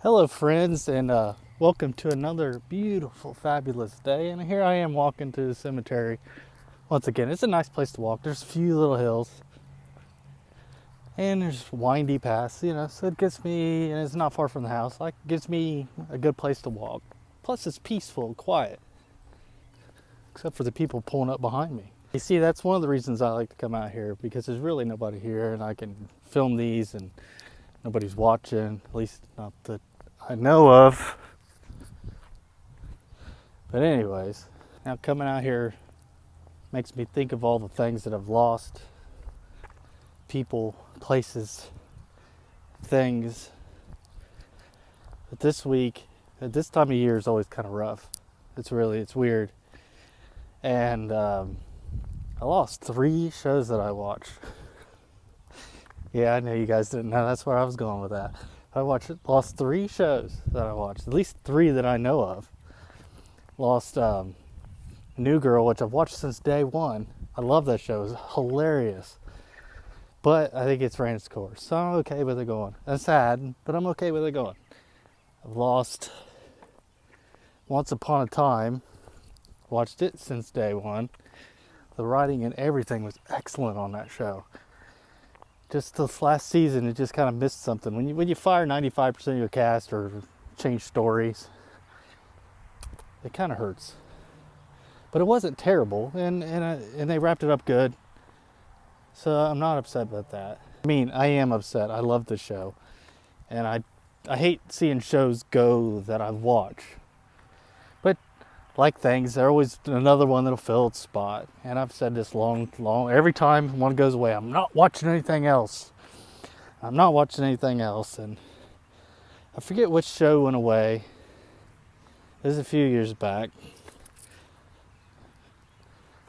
Hello, friends, and welcome to another beautiful, fabulous day. And here I am walking to the cemetery once again. It's a nice place to walk. There's a few little hills, and there's windy paths, so it gets me, and it's not far from the house. Like, gives me a good place to walk. Plus, it's peaceful and quiet, except for the people pulling up behind me. You see, that's one of the reasons I like to come out here, because there's really nobody here, and I can film these, and nobody's watching, at least not that I know of. But anyways, now coming out here makes me think of all the things that I've lost. People, places, things. But this week, at this time of year, is always kind of rough. It's weird. And I lost 3 shows that I watched. Yeah, I know you guys didn't know. That's where I was going with that. Lost 3 shows that I watched. At least 3 that I know of. Lost New Girl, which I've watched since day one. I love that show. It's hilarious. But I think it's ran its course. So I'm okay with it going. That's sad, but I'm okay with it going. I've lost Once Upon a Time. Watched it since day one. The writing and everything was excellent on that show. Just this last season, it just kind of missed something. When you fire 95% of your cast or change stories, it kind of hurts. But it wasn't terrible, and they wrapped it up good. So I'm not upset about that. I mean, I am upset. I love the show, and I hate seeing shows go that I've watched. But like things, there's always another one that'll fill its spot. And I've said this long, every time one goes away, I'm not watching anything else. And I forget which show went away. It was a few years back.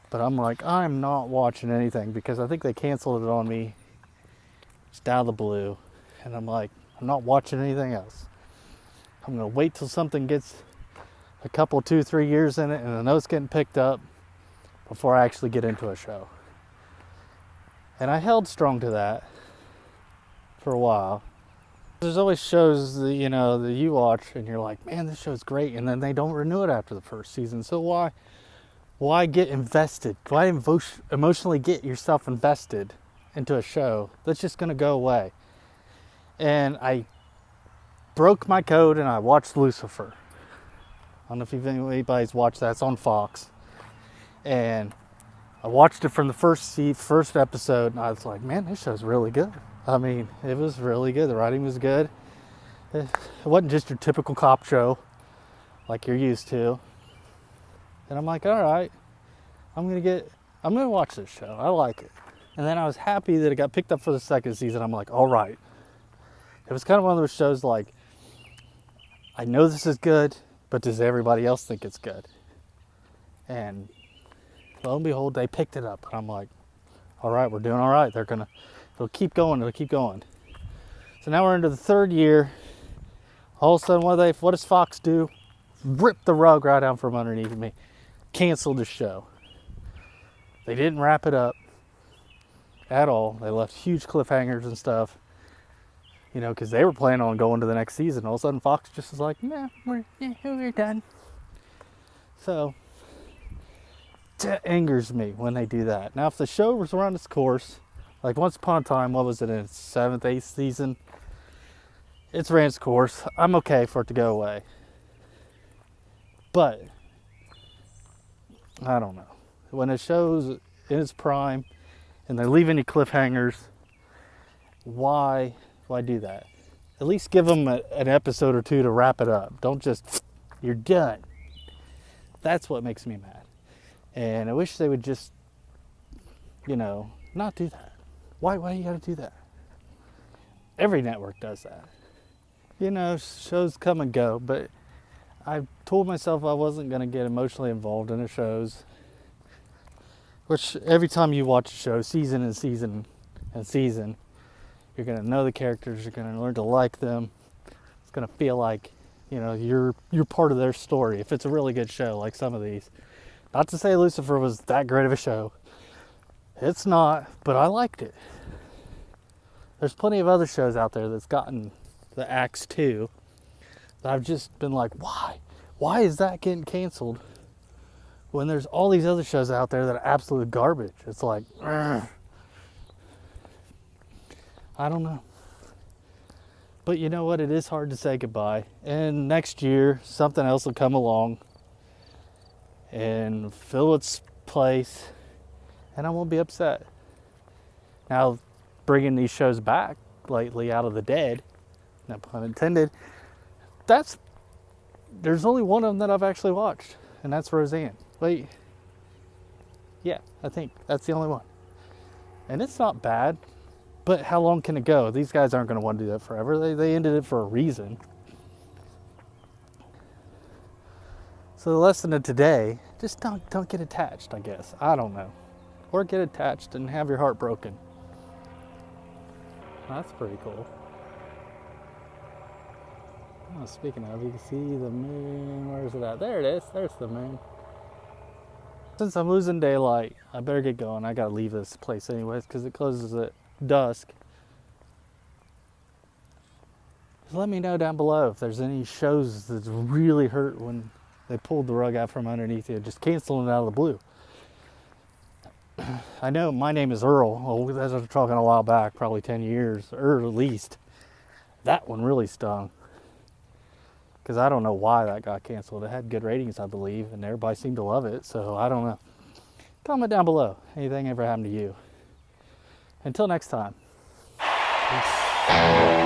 But I'm like, I'm not watching anything because I think they canceled it on me just out of the blue. And I'm like, I'm not watching anything else. I'm going to wait till something gets a couple, 2, 3 years in it, and I know it's getting picked up before I actually get into a show. And I held strong to that for a while. There's always shows that, that you watch and you're like, man, this show's great, and then they don't renew it after the first season. So why get invested? Why emotionally get yourself invested into a show that's just going to go away? And I broke my code and I watched Lucifer. I don't know if anybody's watched that. It's on Fox. And I watched it from the first episode, and I was like, man, this show's really good. I mean, it was really good. The writing was good. It wasn't just your typical cop show like you're used to. And I'm like, all right, I'm gonna watch this show. I like it. And then I was happy that it got picked up for the second season. I'm like, all right. It was kind of one of those shows like, I know this is good, but does everybody else think it's good? And lo and behold, they picked it up. And I'm like, all right, we're doing all right. It'll keep going. So now we're into the 3rd year. All of a sudden, what does Fox do? Rip the rug right out from underneath me. Canceled the show. They didn't wrap it up at all. They left huge cliffhangers and stuff. Because they were planning on going to the next season. All of a sudden, Fox just was like, nah, we're done. So, that angers me when they do that. Now, if the show was run its course, like Once Upon a Time, what was it, in its 7th, 8th season? It's ran its course. I'm okay for it to go away. But, I don't know. When a show's in its prime, and they're leaving you cliffhangers, why do that? At least give them an episode or 2 to wrap it up. Don't just, you're done. That's what makes me mad. And I wish they would just, not do that. Why you gotta do that? Every network does that. Shows come and go, but I told myself I wasn't gonna get emotionally involved in the shows. Which every time you watch a show, season and season and season, you're going to know the characters, you're going to learn to like them. It's going to feel like, you're part of their story if it's a really good show like some of these. Not to say Lucifer was that great of a show. It's not, but I liked it. There's plenty of other shows out there that's gotten the axe too. I've just been like, why? Why is that getting canceled when there's all these other shows out there that are absolute garbage? It's like, ugh. I don't know. But you know what? It is hard to say goodbye. And next year, something else will come along and fill its place, and I won't be upset. Now, bringing these shows back lately out of the dead, no pun intended, there's only one of them that I've actually watched, and that's Roseanne. Wait, yeah, I think that's the only one. And it's not bad, but how long can it go? These guys aren't going to want to do that forever. They ended it for a reason. So the lesson of today, just don't get attached, I guess. I don't know. Or get attached and have your heart broken. That's pretty cool. Oh, speaking of, you can see the moon. Where's it at? There it is. There's the moon. Since I'm losing daylight, I better get going. I gotta leave this place anyways because it closes at dusk. Just let me know down below if there's any shows that really hurt when they pulled the rug out from underneath you, just canceling it out of the blue. I know my name is Earl. Well, as I was talking a while back, probably 10 years, or at least. That one really stung. Because I don't know why that got canceled. It had good ratings, I believe, and everybody seemed to love it, so I don't know. Comment down below. Anything ever happened to you? Until next time. Peace.